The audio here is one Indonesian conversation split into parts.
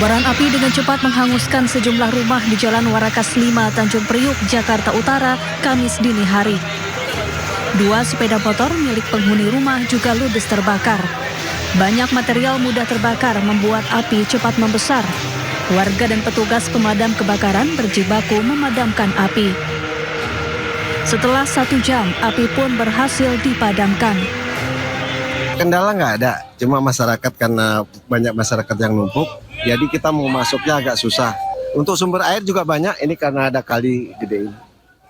Kobaran api dengan cepat menghanguskan sejumlah rumah di Jalan Warakas 5, Tanjung Priuk, Jakarta Utara, Kamis dini hari. 2 sepeda motor milik penghuni rumah juga ludes terbakar. Banyak material mudah terbakar membuat api cepat membesar. Warga dan petugas pemadam kebakaran berjibaku memadamkan api. Setelah 1 jam, api pun berhasil dipadamkan. Kendala nggak ada, cuma masyarakat karena banyak masyarakat yang numpuk, jadi kita mau masuknya agak susah. Untuk sumber air juga banyak, ini karena ada kali gede ini.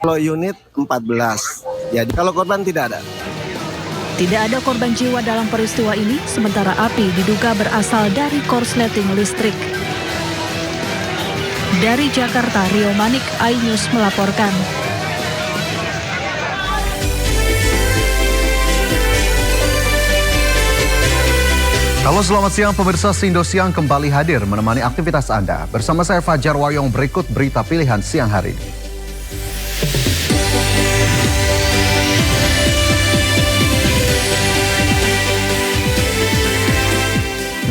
Kalau unit 14, jadi kalau korban tidak ada. Tidak ada korban jiwa dalam peristiwa ini, sementara api diduga berasal dari korsleting listrik. Dari Jakarta, Rio Manik, iNews melaporkan. Halo, selamat siang pemirsa. Indosiang kembali hadir menemani aktivitas Anda. Bersama saya Fajar Wayong, berikut berita pilihan siang hari ini.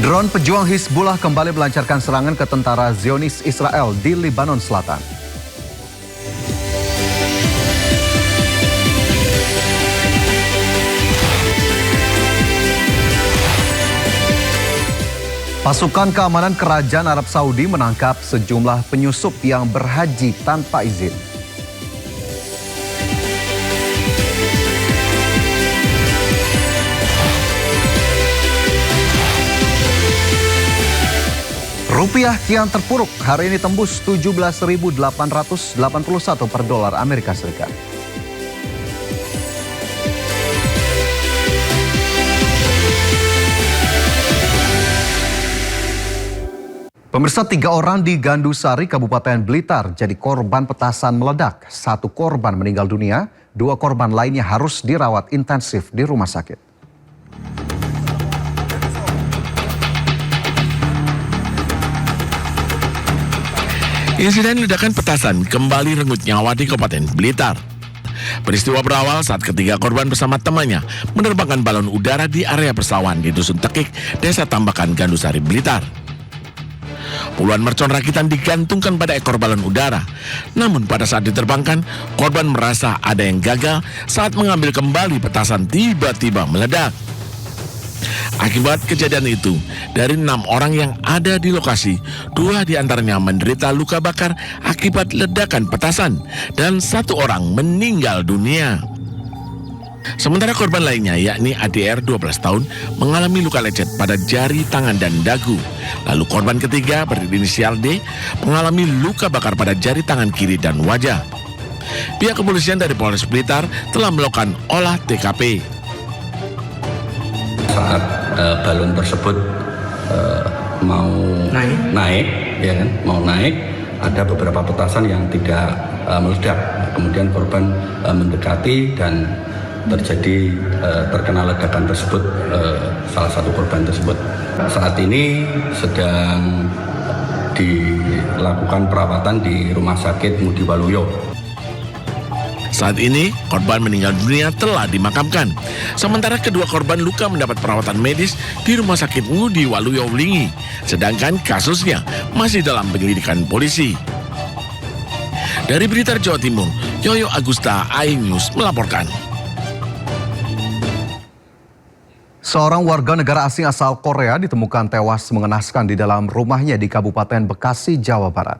Drone pejuang Hizbullah kembali melancarkan serangan ke tentara Zionis Israel di Lebanon Selatan. Pasukan keamanan Kerajaan Arab Saudi menangkap sejumlah penyusup yang berhaji tanpa izin. Rupiah kian terpuruk, hari ini tembus 17.881 per dolar Amerika Serikat. Pemirsa, 3 orang di Gandusari, Kabupaten Blitar jadi korban petasan meledak. 1 korban meninggal dunia, 2 korban lainnya harus dirawat intensif di rumah sakit. Insiden ledakan petasan kembali renggut nyawa di Kabupaten Blitar. Peristiwa berawal saat ketiga korban bersama temannya menerbangkan balon udara di area persawahan di Dusun Tekik, Desa Tambakan, Gandusari, Blitar. Puluhan mercon rakitan digantungkan pada ekor balon udara. Namun pada saat diterbangkan, korban merasa ada yang gagal saat mengambil kembali petasan tiba-tiba meledak. Akibat kejadian itu, dari 6 orang yang ada di lokasi, 2 diantaranya menderita luka bakar akibat ledakan petasan dan 1 orang meninggal dunia. Sementara korban lainnya, yakni ADR 12 tahun, mengalami luka lecet pada jari tangan dan dagu. Lalu korban ketiga berinisial D mengalami luka bakar pada jari tangan kiri dan wajah. Pihak kepolisian dari Polres Blitar telah melakukan olah TKP. Saat balon tersebut mau naik, ya kan, ada beberapa petasan yang tidak meledak. Kemudian korban mendekati dan terjadi terkena ledakan tersebut, salah satu korban tersebut. Saat ini sedang dilakukan perawatan di Rumah Sakit Ngudi Waluyo. Saat ini korban meninggal dunia telah dimakamkan. Sementara kedua korban luka mendapat perawatan medis di Rumah Sakit Ngudi Waluyo Wlingi. Sedangkan kasusnya masih dalam penyelidikan polisi. Dari Blitar, Jawa Timur, Yoyo Agusta, iNews melaporkan. Seorang warga negara asing asal Korea ditemukan tewas mengenaskan di dalam rumahnya di Kabupaten Bekasi, Jawa Barat.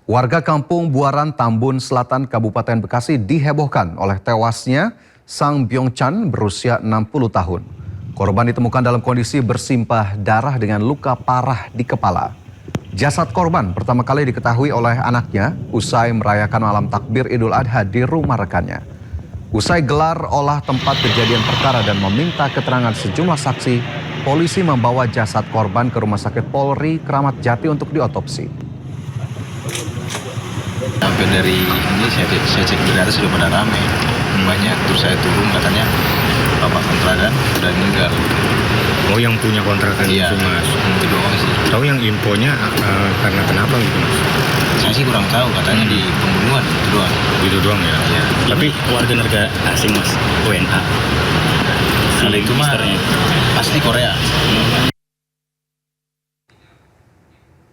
Warga kampung Buaran, Tambun Selatan, Kabupaten Bekasi dihebohkan oleh tewasnya Sang Byong Chan berusia 60 tahun. Korban ditemukan dalam kondisi bersimpah darah dengan luka parah di kepala. Jasad korban pertama kali diketahui oleh anaknya usai merayakan malam takbir Idul Adha di rumah rekannya. Usai gelar olah tempat kejadian perkara dan meminta keterangan sejumlah saksi, polisi membawa jasad korban ke Rumah Sakit Polri Kramat Jati untuk diotopsi. Hampir dari ini saya cek di atas sudah pada ramai, banyak. Terus saya turun, katanya bapak kontrakan sudah meninggal. Oh, yang punya kontrakan iya, itu mas? Itu doang sih. Tahu yang infonya karena kenapa gitu mas? Saya sih kurang tahu, katanya di pembunuhan itu doang. Itu doang ya? Iya. Tapi warga negara asing mas, WNA. Kalau itu mah pasti Korea.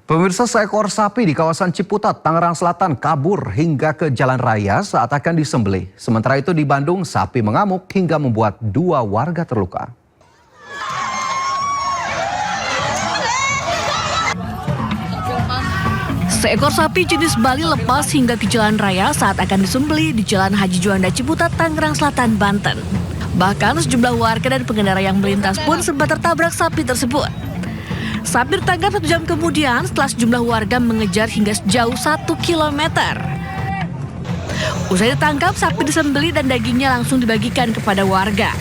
Pemirsa, seekor sapi di kawasan Ciputat, Tangerang Selatan kabur hingga ke jalan raya saat akan disembelih. Sementara itu di Bandung, sapi mengamuk hingga membuat 2 warga terluka. Seekor sapi jenis Bali lepas hingga ke jalan raya saat akan disembelih di Jalan Haji Juanda Ciputat, Tangerang Selatan, Banten. Bahkan sejumlah warga dan pengendara yang melintas pun sempat tertabrak sapi tersebut. Sapi ditangkap 1 jam kemudian setelah sejumlah warga mengejar hingga sejauh 1 kilometer. Usai ditangkap, sapi disembelih dan dagingnya langsung dibagikan kepada warga.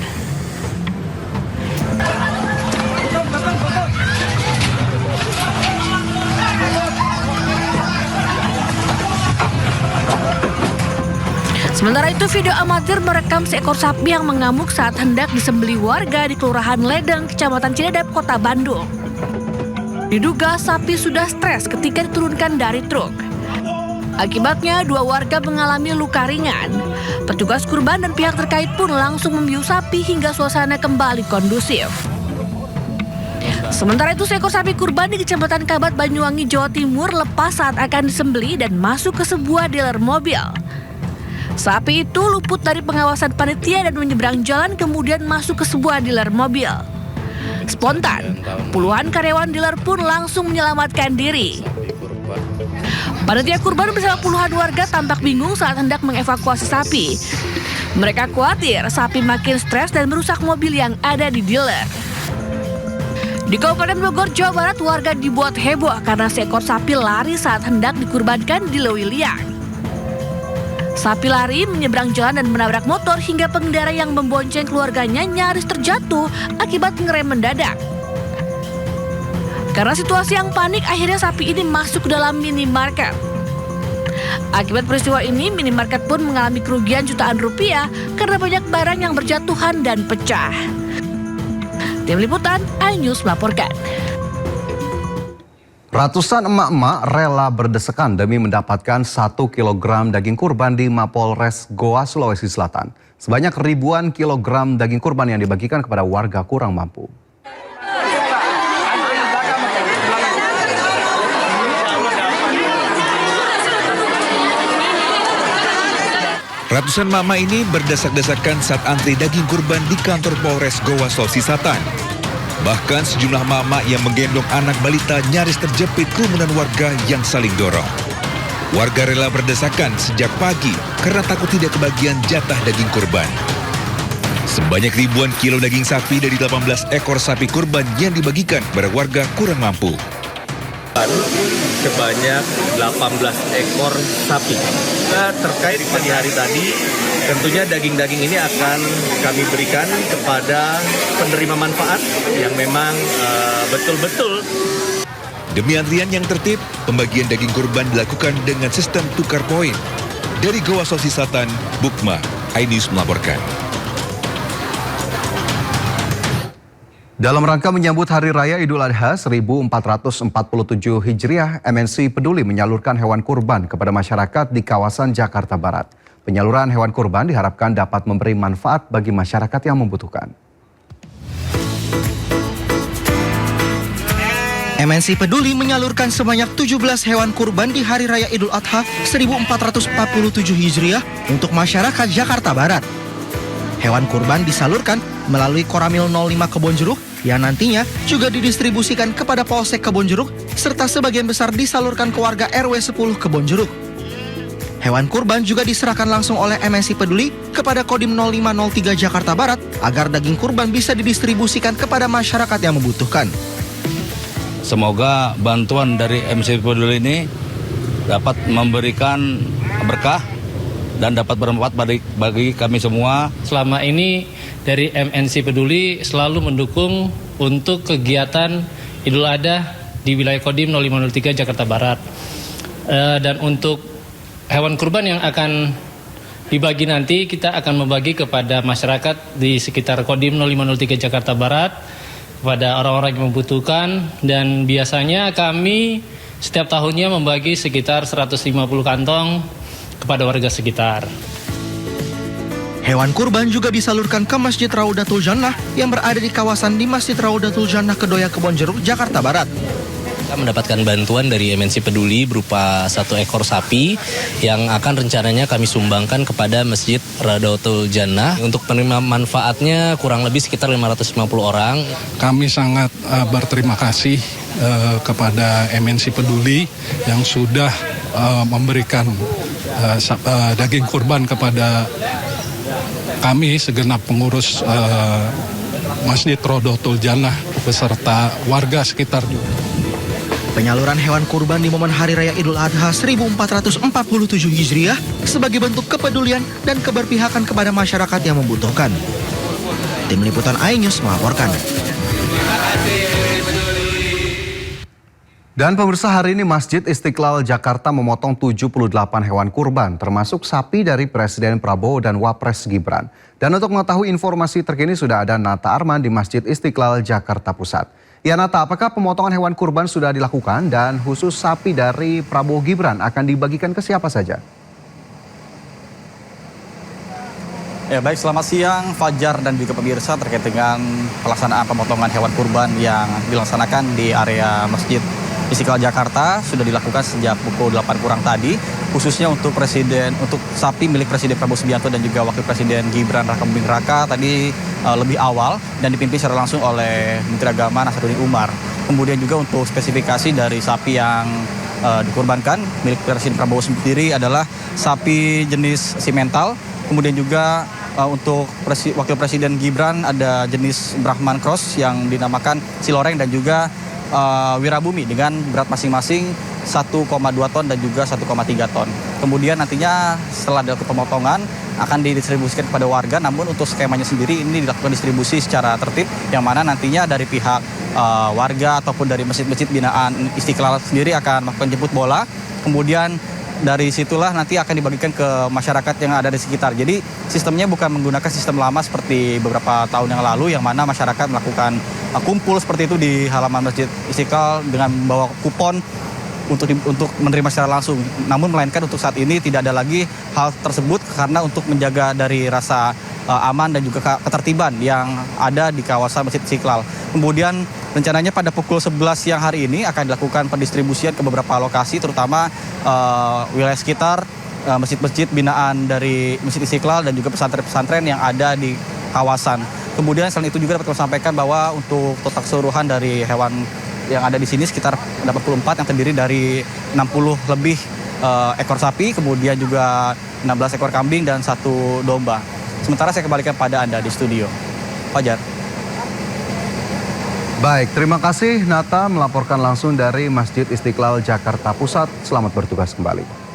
Sementara itu, video amatir merekam seekor sapi yang mengamuk saat hendak disembelih warga di Kelurahan Ledeng, Kecamatan Ciledug, Kota Bandung. Diduga sapi sudah stres ketika diturunkan dari truk. Akibatnya 2 warga mengalami luka ringan. Petugas kurban dan pihak terkait pun langsung membius sapi hingga suasana kembali kondusif. Sementara itu, seekor sapi kurban di Kecamatan Kabat, Banyuwangi, Jawa Timur lepas saat akan disembelih dan masuk ke sebuah dealer mobil. Sapi itu luput dari pengawasan panitia dan menyeberang jalan kemudian masuk ke sebuah dealer mobil. Spontan, puluhan karyawan dealer pun langsung menyelamatkan diri. Panitia kurban bersama puluhan warga tampak bingung saat hendak mengevakuasi sapi. Mereka khawatir sapi makin stres dan merusak mobil yang ada di dealer. Di Kabupaten Bogor, Jawa Barat, warga dibuat heboh karena seekor sapi lari saat hendak dikurbankan di Lewiliang. Sapi lari menyeberang jalan dan menabrak motor hingga pengendara yang membonceng keluarganya nyaris terjatuh akibat ngerem mendadak. Karena situasi yang panik, akhirnya sapi ini masuk ke dalam minimarket. Akibat peristiwa ini, minimarket pun mengalami kerugian jutaan rupiah karena banyak barang yang berjatuhan dan pecah. Tim Liputan, iNews melaporkan. Ratusan emak-emak rela berdesakan demi mendapatkan 1 kilogram daging kurban di Mapolres Goa, Sulawesi Selatan. Sebanyak ribuan kilogram daging kurban yang dibagikan kepada warga kurang mampu. Ratusan mama ini berdesak-desakan saat antri daging kurban di kantor Polres Goa, Sulawesi Selatan. Bahkan sejumlah mama yang menggendong anak balita nyaris terjepit kerumunan warga yang saling dorong. Warga rela berdesakan sejak pagi karena takut tidak kebagian jatah daging kurban. Sebanyak ribuan kilo daging sapi dari 18 ekor sapi kurban yang dibagikan kepada warga kurang mampu. Sebanyak 18 ekor sapi. Nah, terkait pagi hari tadi, tentunya daging-daging ini akan kami berikan kepada penerima manfaat yang memang betul-betul. Demi antrian yang tertib, pembagian daging kurban dilakukan dengan sistem tukar poin. Dari Goa, Sulawesi Selatan, Bukma, iNews melaporkan. Dalam rangka menyambut Hari Raya Idul Adha 1447 Hijriah, MNC Peduli menyalurkan hewan kurban kepada masyarakat di kawasan Jakarta Barat. Penyaluran hewan kurban diharapkan dapat memberi manfaat bagi masyarakat yang membutuhkan. MNC Peduli menyalurkan sebanyak 17 hewan kurban di Hari Raya Idul Adha 1447 Hijriah untuk masyarakat Jakarta Barat. Hewan kurban disalurkan melalui Koramil 05 Kebonjeruk yang nantinya juga didistribusikan kepada Polsek Kebonjeruk serta sebagian besar disalurkan ke warga RW 10 Kebonjeruk. Hewan kurban juga diserahkan langsung oleh MNC Peduli kepada Kodim 0503 Jakarta Barat agar daging kurban bisa didistribusikan kepada masyarakat yang membutuhkan. Semoga bantuan dari MNC Peduli ini dapat memberikan berkah dan dapat bermanfaat bagi kami semua. Selama ini dari MNC Peduli selalu mendukung untuk kegiatan Idul Adha di wilayah Kodim 0503 Jakarta Barat. Dan untuk hewan kurban yang akan dibagi nanti, kita akan membagi kepada masyarakat di sekitar Kodim 0503 Jakarta Barat, kepada orang-orang yang membutuhkan, dan biasanya kami setiap tahunnya membagi sekitar 150 kantong kepada warga sekitar. Hewan kurban juga disalurkan ke Masjid Raudatul Jannah yang berada di kawasan di Masjid Raudatul Jannah Kedoya Kebonjeruk, Jakarta Barat. Kita mendapatkan bantuan dari MNC Peduli berupa 1 ekor sapi yang akan rencananya kami sumbangkan kepada Masjid Raudatul Jannah. Untuk penerima manfaatnya kurang lebih sekitar 550 orang. Kami sangat berterima kasih kepada MNC Peduli yang sudah memberikan daging kurban kepada kami segenap pengurus Masjid Raudatul Jannah beserta warga sekitar juga. Penyaluran hewan kurban di momen Hari Raya Idul Adha 1447 Hijriah sebagai bentuk kepedulian dan keberpihakan kepada masyarakat yang membutuhkan. Tim Liputan iNews melaporkan. Dan pemirsa, hari ini Masjid Istiqlal Jakarta memotong 78 hewan kurban, termasuk sapi dari Presiden Prabowo dan Wapres Gibran. Dan untuk mengetahui informasi terkini sudah ada Nata Arman di Masjid Istiqlal Jakarta Pusat. Ya Nata, apakah pemotongan hewan kurban sudah dilakukan dan khusus sapi dari Prabowo Gibran akan dibagikan ke siapa saja? Ya baik, selamat siang Fajar dan juga pemirsa terkait dengan pelaksanaan pemotongan hewan kurban yang dilaksanakan di area Masjid Istiqlal Jakarta sudah dilakukan sejak pukul 8 kurang tadi, khususnya untuk sapi milik Presiden Prabowo Subianto dan juga Wakil Presiden Gibran Raka-Buming Raka tadi lebih awal dan dipimpin secara langsung oleh Menteri Agama Nasaruddin Umar. Kemudian juga untuk spesifikasi dari sapi yang dikurbankan milik Presiden Prabowo sendiri adalah sapi jenis simental. Kemudian juga untuk Wakil Presiden Gibran ada jenis Brahman Cross yang dinamakan Siloreng dan juga Wirabumi dengan berat masing-masing 1,2 ton dan juga 1,3 ton. Kemudian nantinya setelah dilakukan pemotongan akan didistribusikan kepada warga, namun untuk skemanya sendiri ini dilakukan distribusi secara tertib yang mana nantinya dari pihak warga ataupun dari masjid-masjid binaan Istiqlal sendiri akan melakukan jemput bola. Kemudian dari situlah nanti akan dibagikan ke masyarakat yang ada di sekitar. Jadi sistemnya bukan menggunakan sistem lama seperti beberapa tahun yang lalu yang mana masyarakat melakukan kumpul seperti itu di halaman Masjid Istiqlal dengan membawa kupon untuk menerima secara langsung. Namun melainkan untuk saat ini tidak ada lagi hal tersebut karena untuk menjaga dari rasa aman dan juga ketertiban yang ada di kawasan Masjid Istiqlal. Kemudian rencananya pada pukul 11 siang hari ini akan dilakukan pendistribusian ke beberapa lokasi terutama wilayah sekitar masjid-masjid binaan dari Masjid Istiqlal dan juga pesantren-pesantren yang ada di kawasan. Kemudian selain itu juga dapat kami sampaikan bahwa untuk total keseluruhan dari hewan yang ada di sini sekitar 84 yang terdiri dari 60 lebih ekor sapi, kemudian juga 16 ekor kambing dan 1 domba. Sementara saya kembalikan pada Anda di studio. Fajar. Baik, terima kasih Nata melaporkan langsung dari Masjid Istiqlal Jakarta Pusat. Selamat bertugas kembali.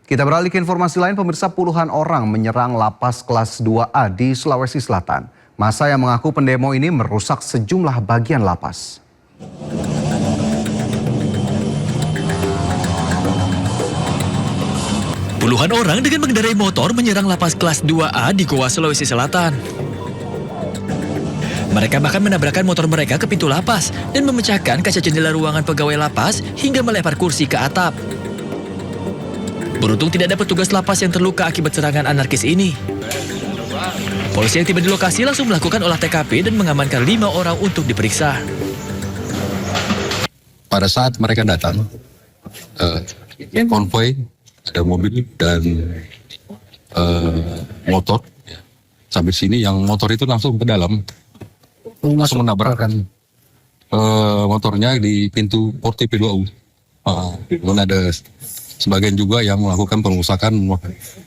Kita beralih ke informasi lain, pemirsa, puluhan orang menyerang lapas kelas 2A di Sulawesi Selatan. Massa yang mengaku pendemo ini merusak sejumlah bagian lapas. Puluhan orang dengan mengendarai motor menyerang lapas kelas 2A di Goa, Sulawesi Selatan. Mereka bahkan menabrakkan motor mereka ke pintu lapas dan memecahkan kaca jendela ruangan pegawai lapas hingga melempar kursi ke atap. Beruntung tidak ada petugas lapas yang terluka akibat serangan anarkis ini. Polisi yang tiba di lokasi langsung melakukan olah TKP dan mengamankan 5 orang untuk diperiksa. Pada saat mereka datang, konvoi, ada mobil dan motor. Sampai sini yang motor itu langsung ke dalam, langsung menabrakkan motornya di pintu porti P2U. Kemudian ada sebagian juga yang melakukan pengerusakan.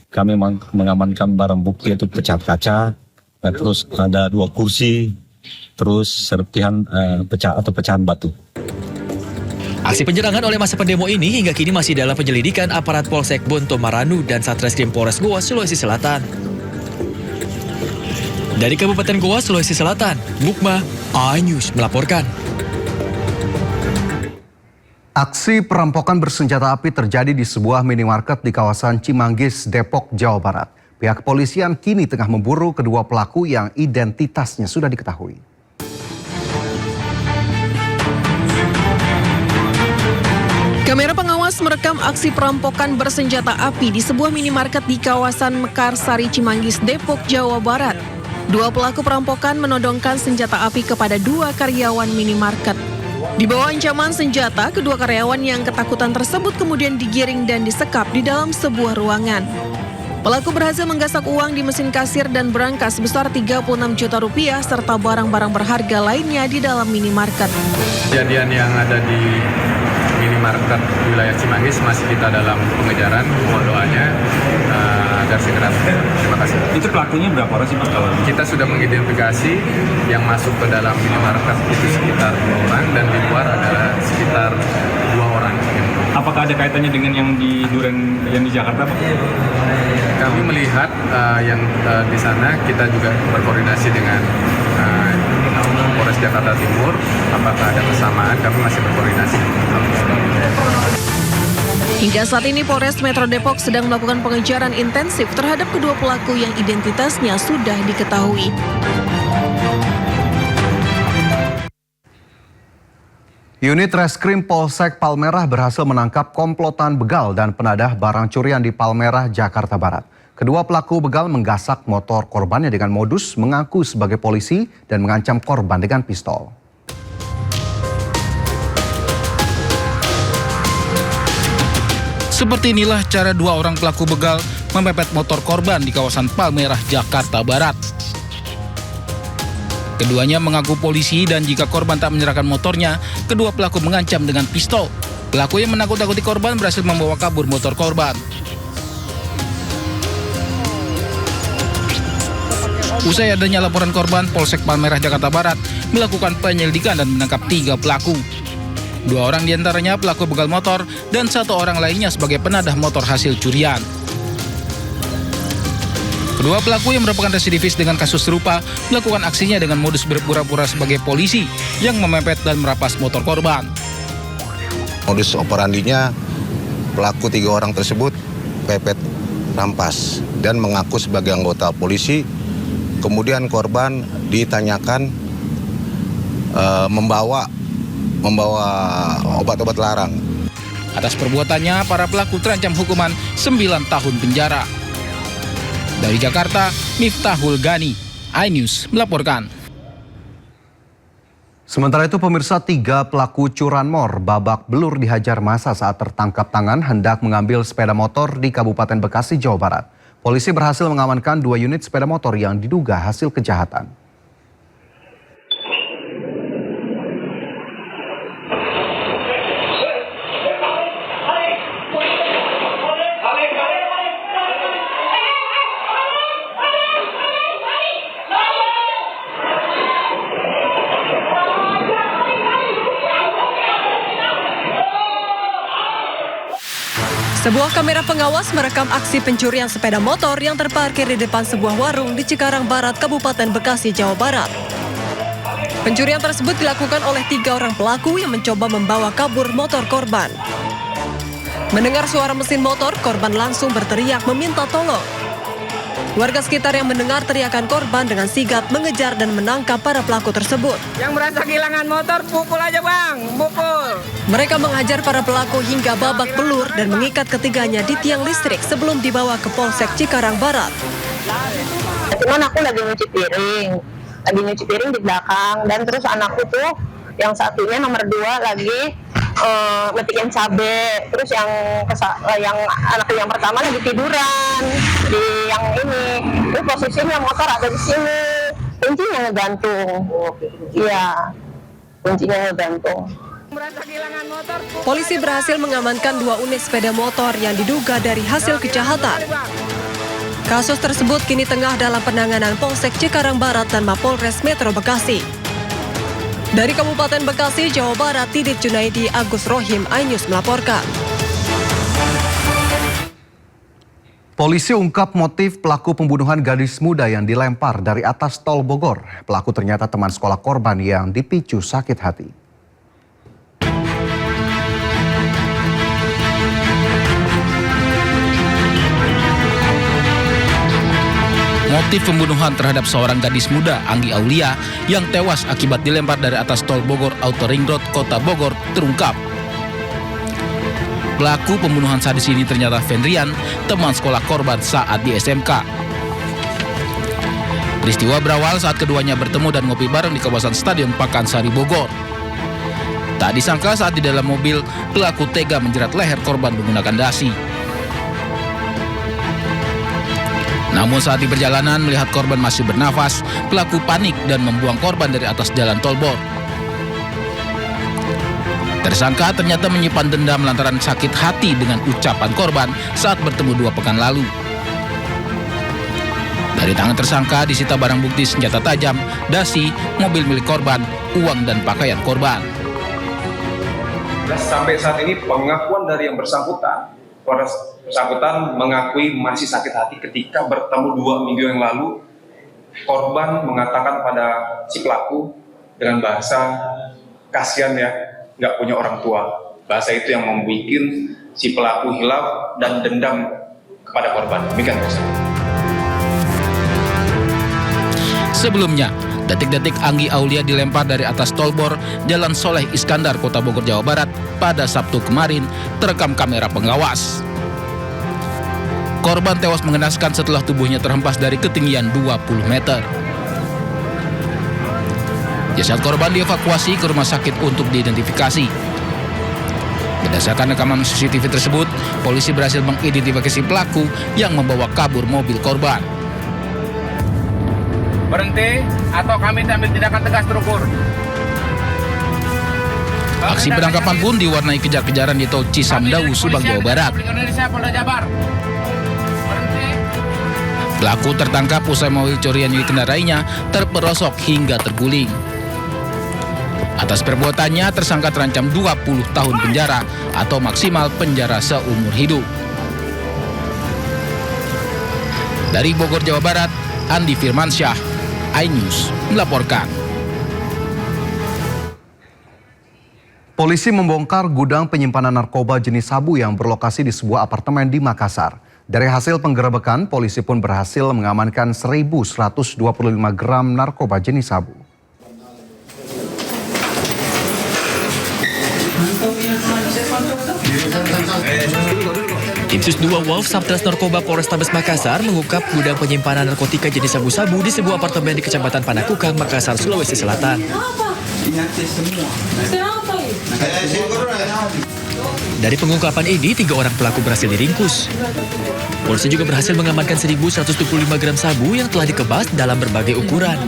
Kami mengamankan barang bukti itu pecahan kaca, terus ada 2 kursi, terus serpihan pecahan batu. Aksi penyerangan oleh massa pendemo ini hingga kini masih dalam penyelidikan aparat Polsek Bonto Maranu dan Satreskrim Polres Goa, Sulawesi Selatan. Dari Kabupaten Goa, Sulawesi Selatan, Mukma, iNews melaporkan. Aksi perampokan bersenjata api terjadi di sebuah minimarket di kawasan Cimanggis, Depok, Jawa Barat. Pihak kepolisian kini tengah memburu kedua pelaku yang identitasnya sudah diketahui. Kamera pengawas merekam aksi perampokan bersenjata api di sebuah minimarket di kawasan Mekarsari, Cimanggis, Depok, Jawa Barat. Dua pelaku perampokan menodongkan senjata api kepada dua karyawan minimarket. Di bawah ancaman senjata, kedua karyawan yang ketakutan tersebut kemudian digiring dan disekap di dalam sebuah ruangan. Pelaku berhasil menggasak uang di mesin kasir dan berangkas sebesar 36 juta rupiah serta barang-barang berharga lainnya di dalam minimarket. Kejadian yang ada di minimarket wilayah Cimanggis masih kita dalam pengejaran, mohon doanya agar segera. Terima kasih. Itu pelakunya berapa orang sih Pak? Kita sudah mengidentifikasi yang masuk ke dalam minimarket itu sekitar 2 orang dan di luar adalah sekitar 2 orang. Apakah ada kaitannya dengan yang di Duren yang di Jakarta Pak? Kami melihat yang di sana, kita juga berkoordinasi dengan Polres Jakarta Timur. Apakah ada kesamaan? Kami masih berkoordinasi. Hingga saat ini Polres Metro Depok sedang melakukan pengejaran intensif terhadap kedua pelaku yang identitasnya sudah diketahui. Unit Reskrim Polsek Palmerah berhasil menangkap komplotan begal dan penadah barang curian di Palmerah, Jakarta Barat. Kedua pelaku begal menggasak motor korbannya dengan modus mengaku sebagai polisi dan mengancam korban dengan pistol. Seperti inilah cara dua orang pelaku begal memepet motor korban di kawasan Palmerah, Jakarta Barat. Keduanya mengaku polisi dan jika korban tak menyerahkan motornya, kedua pelaku mengancam dengan pistol. Pelaku yang menakut-nakuti korban berhasil membawa kabur motor korban. Usai adanya laporan korban, Polsek Palmerah, Jakarta Barat melakukan penyelidikan dan menangkap 3 pelaku. 2 orang diantaranya pelaku begal motor dan 1 orang lainnya sebagai penadah motor hasil curian. Kedua pelaku yang merupakan residivis dengan kasus serupa melakukan aksinya dengan modus berpura-pura sebagai polisi yang memepet dan merampas motor korban. Modus operandinya pelaku 3 orang tersebut pepet rampas dan mengaku sebagai anggota polisi. Kemudian korban ditanyakan membawa obat-obat larang. Atas perbuatannya, para pelaku terancam hukuman 9 tahun penjara. Dari Jakarta, Miftahul Gani, iNews melaporkan. Sementara itu pemirsa, 3 pelaku curanmor babak belur dihajar massa saat tertangkap tangan hendak mengambil sepeda motor di Kabupaten Bekasi, Jawa Barat. Polisi berhasil mengamankan 2 unit sepeda motor yang diduga hasil kejahatan. Sebuah kamera pengawas merekam aksi pencurian sepeda motor yang terparkir di depan sebuah warung di Cikarang Barat, Kabupaten Bekasi, Jawa Barat. Pencurian tersebut dilakukan oleh 3 orang pelaku yang mencoba membawa kabur motor korban. Mendengar suara mesin motor, korban langsung berteriak meminta tolong. Warga sekitar yang mendengar teriakan korban dengan sigap mengejar dan menangkap para pelaku tersebut. Yang merasa kehilangan motor, pukul aja bang, pukul. Mereka menghajar para pelaku hingga babak belur dan mengikat ketiganya di tiang listrik sebelum dibawa ke Polsek Cikarang Barat. Cuman aku lagi nyuci piring di belakang, dan terus anakku tuh yang satunya nomor 2 lagi metikin cabe, terus yang anakku yang pertama lagi tiduran di yang ini. Terus posisinya motor ada di sini, kuncinya ngegantung. Iya, kuncinya ngegantung. Polisi berhasil mengamankan 2 unit sepeda motor yang diduga dari hasil kejahatan. Kasus tersebut kini tengah dalam penanganan Polsek Cikarang Barat dan Mapolres Metro Bekasi. Dari Kabupaten Bekasi, Jawa Barat, Tidit Junaidi, Agus Rohim, iNews melaporkan. Polisi ungkap motif pelaku pembunuhan gadis muda yang dilempar dari atas tol Bogor. Pelaku ternyata teman sekolah korban yang dipicu sakit hati. Motif pembunuhan terhadap seorang gadis muda, Anggi Aulia, yang tewas akibat dilempar dari atas tol Bogor Auto Ring Road, Kota Bogor, terungkap. Pelaku pembunuhan sadis ini ternyata Fendrian, teman sekolah korban saat di SMK. Peristiwa berawal saat keduanya bertemu dan ngopi bareng di kawasan Stadion Pakansari Bogor. Tak disangka saat di dalam mobil, pelaku tega menjerat leher korban menggunakan dasi. Namun saat di perjalanan melihat korban masih bernafas, pelaku panik dan membuang korban dari atas jalan tol Bor. Tersangka ternyata menyimpan dendam lantaran sakit hati dengan ucapan korban saat bertemu 2 pekan lalu. Dari tangan tersangka disita barang bukti senjata tajam, dasi, mobil milik korban, uang dan pakaian korban. Sampai saat ini pengakuan dari yang bersangkutan mengakui masih sakit hati ketika bertemu 2 minggu yang lalu. Korban mengatakan pada si pelaku dengan bahasa kasihan ya, nggak punya orang tua. Bahasa itu yang membuat si pelaku hilaf dan dendam kepada korban. Demikian Pak. Sebelumnya, detik-detik Anggi Aulia dilempar dari atas tol Bor, Jalan Soleh Iskandar, Kota Bogor, Jawa Barat pada Sabtu kemarin terekam kamera pengawas. Korban tewas mengenaskan setelah tubuhnya terhempas dari ketinggian 20 meter. Jasad korban dievakuasi ke rumah sakit untuk diidentifikasi. Berdasarkan rekaman CCTV tersebut, polisi berhasil mengidentifikasi pelaku yang membawa kabur mobil korban. Berhenti atau kami ambil tindakan tegas terukur. Aksi penangkapan pun diwarnai kejar-kejaran di tol Cisamdawu, Subang, Jawa Barat. Pelaku tertangkap usai mobil curian yang dikendarainya terperosok hingga terguling. Atas perbuatannya, tersangka terancam 20 tahun penjara atau maksimal penjara seumur hidup. Dari Bogor, Jawa Barat, Andi Firmansyah, iNews melaporkan. Polisi membongkar gudang penyimpanan narkoba jenis sabu yang berlokasi di sebuah apartemen di Makassar. Dari hasil penggerebekan, polisi pun berhasil mengamankan 1.125 gram narkoba jenis sabu. Tim Sus 2 Wolf Sabtres Narkoba Polrestabes Makassar mengungkap gudang penyimpanan narkotika jenis sabu-sabu di sebuah apartemen di Kecamatan Panakukang, Makassar, Sulawesi Selatan. Dari pengungkapan ini, 3 orang pelaku berhasil diringkus. Polisi juga berhasil mengamankan 1.125 gram sabu yang telah dikemas dalam berbagai ukuran.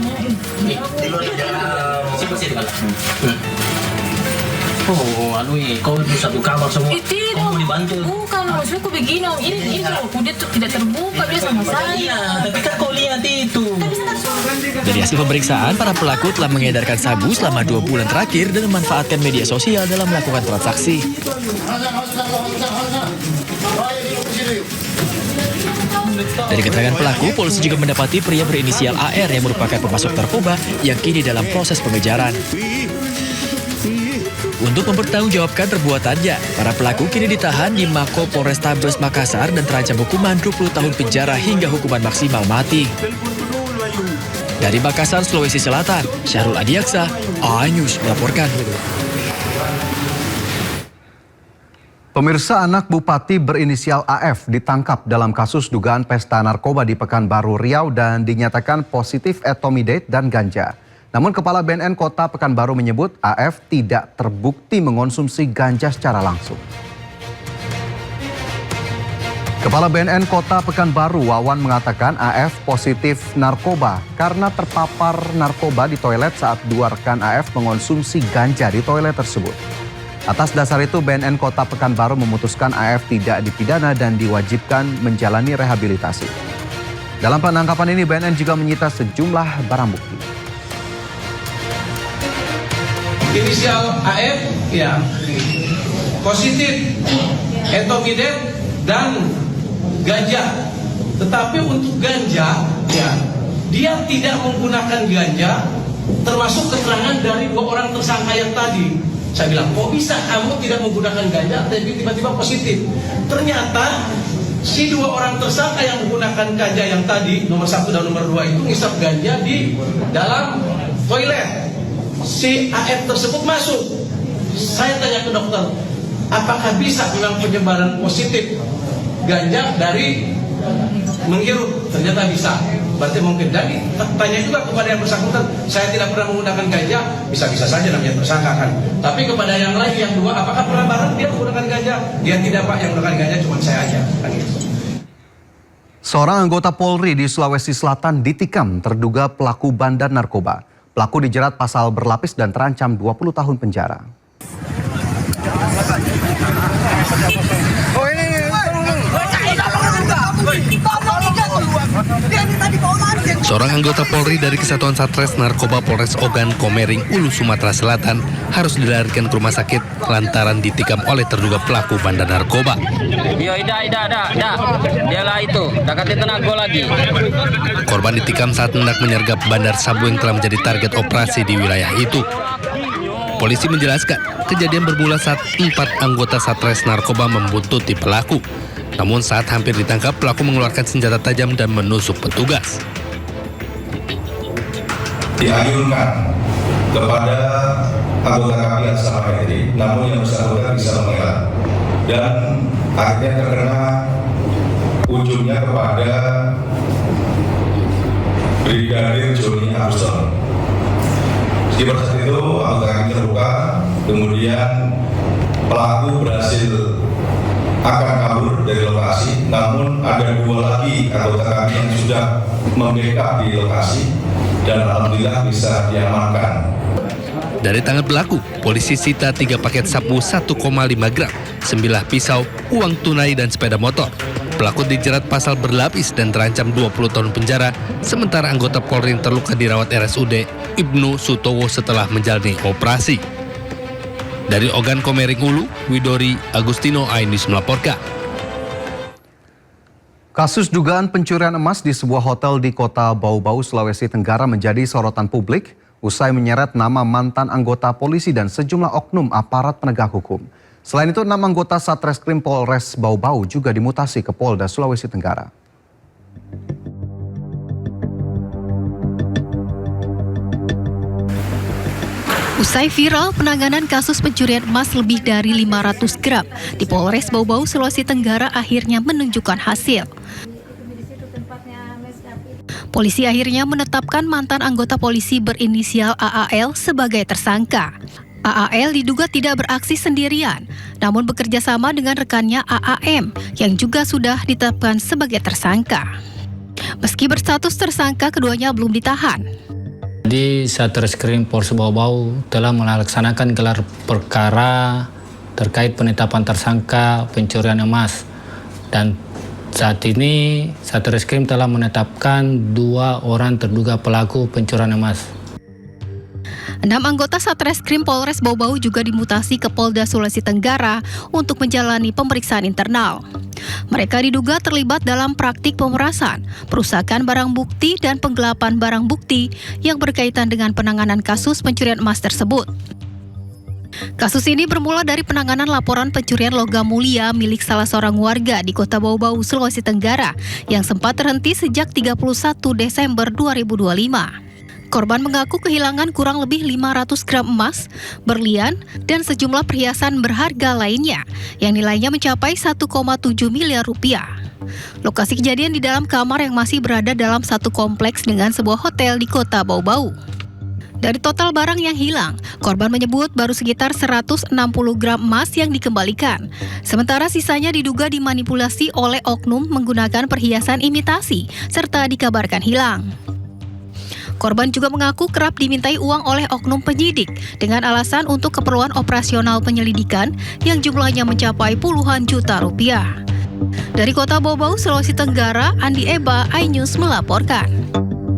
Kau satu kamar semua. Kau mau dibantu. Bukan, maksudku begini. Ini kuda tuh tidak terbuka dia sama saya. Tapi kan kau lihat itu. Dari hasil pemeriksaan, para pelaku telah mengedarkan sabu selama 2 bulan terakhir dan memanfaatkan media sosial dalam melakukan transaksi. Dari keterangan pelaku, polisi juga mendapati pria berinisial AR yang merupakan pemasok narkoba yang kini dalam proses pengejaran. Untuk mempertanggungjawabkan perbuatannya, para pelaku kini ditahan di Mako Polrestabes Makassar dan terancam hukuman 20 tahun penjara hingga hukuman maksimal mati. Dari Makassar, Sulawesi Selatan, Syahrul Adiaksa, iNews melaporkan. Pemirsa, anak Bupati berinisial AF ditangkap dalam kasus dugaan pesta narkoba di Pekanbaru, Riau dan dinyatakan positif etomidate dan ganja. Namun Kepala BNN Kota Pekanbaru menyebut AF tidak terbukti mengonsumsi ganja secara langsung. Kepala BNN Kota Pekanbaru Wawan mengatakan AF positif narkoba karena terpapar narkoba di toilet saat 2 rekan AF mengonsumsi ganja di toilet tersebut. Atas dasar itu BNN Kota Pekanbaru memutuskan AF tidak dipidana dan diwajibkan menjalani rehabilitasi. Dalam penangkapan ini BNN juga menyita sejumlah barang bukti. Inisial AF ya positif etomidate dan ganja, tetapi untuk ganja ya dia tidak menggunakan ganja, termasuk keterangan dari 2 orang tersangka yang tadi. Saya bilang, kok bisa kamu tidak menggunakan ganja tapi tiba-tiba positif? Ternyata si 2 orang tersangka yang menggunakan ganja yang tadi, nomor 1 dan nomor 2 itu ngisap ganja di dalam toilet. Si AF tersebut masuk. Saya tanya ke dokter, apakah bisa memang penyebaran positif ganja dari menghirup? Ternyata bisa. Berarti mungkin. Jadi tanya juga kepada yang bersangkutan, saya tidak pernah menggunakan ganja, bisa-bisa saja namanya tersangka kan. Tapi kepada yang lain, yang dua, apakah pernah bareng dia menggunakan ganja? Dia tidak, Pak, yang menggunakan ganja cuma saya aja. Kan gitu. Seorang anggota Polri di Sulawesi Selatan ditikam terduga pelaku bandar narkoba. Pelaku dijerat pasal berlapis dan terancam 20 tahun penjara. Seorang anggota Polri dari Kesatuan Satres Narkoba Polres Ogan Komering, Ulu, Sumatera Selatan harus dilarikan ke rumah sakit lantaran ditikam oleh terduga pelaku bandar narkoba. Dialah itu, deketin tenaga lagi. Korban ditikam saat hendak menyergap bandar sabu yang telah menjadi target operasi di wilayah itu. Polisi menjelaskan, kejadian bermula saat 4 anggota Satres Narkoba membuntuti pelaku. Namun saat hampir ditangkap, pelaku mengeluarkan senjata tajam dan menusuk petugas. Diayunkan kepada anggota kami yang selama ini, namun yang bersangkutan bisa mengelak dan akhirnya terkena ujungnya kepada Brigadir Joni Aguston. Pada saat itu anggota kami terluka, kemudian pelaku berhasil akan kabur dari lokasi, namun ada 2 lagi anggota kami yang sudah membackup di lokasi dan alhamdulillah bisa diamankan. Dari tangan pelaku, polisi sita 3 paket sabu 1,5 gram, 9 pisau, uang tunai dan sepeda motor. Pelaku dijerat pasal berlapis dan terancam 20 tahun penjara, sementara anggota Polri yang terluka dirawat RSUD Ibnu Sutowo setelah menjalani operasi. Dari Ogan Komering Ulu, Widori Agustino, iNews melaporkan. Kasus dugaan pencurian emas di sebuah hotel di kota Bau-Bau, Sulawesi Tenggara menjadi sorotan publik usai menyeret nama mantan anggota polisi dan sejumlah oknum aparat penegak hukum. Selain itu, 6 anggota Satreskrim Polres Bau-Bau juga dimutasi ke Polda Sulawesi Tenggara. Usai viral penanganan kasus pencurian emas lebih dari 500 gram di Polres Bau-Bau, Sulawesi Tenggara akhirnya menunjukkan hasil. Polisi akhirnya menetapkan mantan anggota polisi berinisial AAL sebagai tersangka. AAL diduga tidak beraksi sendirian, namun bekerja sama dengan rekannya AAM yang juga sudah ditetapkan sebagai tersangka. Meski berstatus tersangka, keduanya belum ditahan. Di Satreskrim Polres Bau-Bau telah melaksanakan gelar perkara terkait penetapan tersangka pencurian emas, dan saat ini Satreskrim telah menetapkan 2 orang terduga pelaku pencurian emas. 6 anggota Satreskrim Polres Bau-Bau juga dimutasi ke Polda Sulawesi Tenggara untuk menjalani pemeriksaan internal. Mereka diduga terlibat dalam praktik pemerasan, perusakan barang bukti, dan penggelapan barang bukti yang berkaitan dengan penanganan kasus pencurian emas tersebut. Kasus ini bermula dari penanganan laporan pencurian logam mulia milik salah seorang warga di Kota Bau-Bau, Sulawesi Tenggara yang sempat terhenti sejak 31 Desember 2025. Korban mengaku kehilangan kurang lebih 500 gram emas, berlian, dan sejumlah perhiasan berharga lainnya yang nilainya mencapai 1,7 miliar rupiah. Lokasi kejadian di dalam kamar yang masih berada dalam satu kompleks dengan sebuah hotel di Kota Bau-Bau. Dari total barang yang hilang, korban menyebut baru sekitar 160 gram emas yang dikembalikan. Sementara sisanya diduga dimanipulasi oleh oknum menggunakan perhiasan imitasi serta dikabarkan hilang. Korban juga mengaku kerap dimintai uang oleh oknum penyidik dengan alasan untuk keperluan operasional penyelidikan yang jumlahnya mencapai puluhan juta rupiah. Dari Kota Bau-Bau, Sulawesi Tenggara, Andi Eba, iNews melaporkan.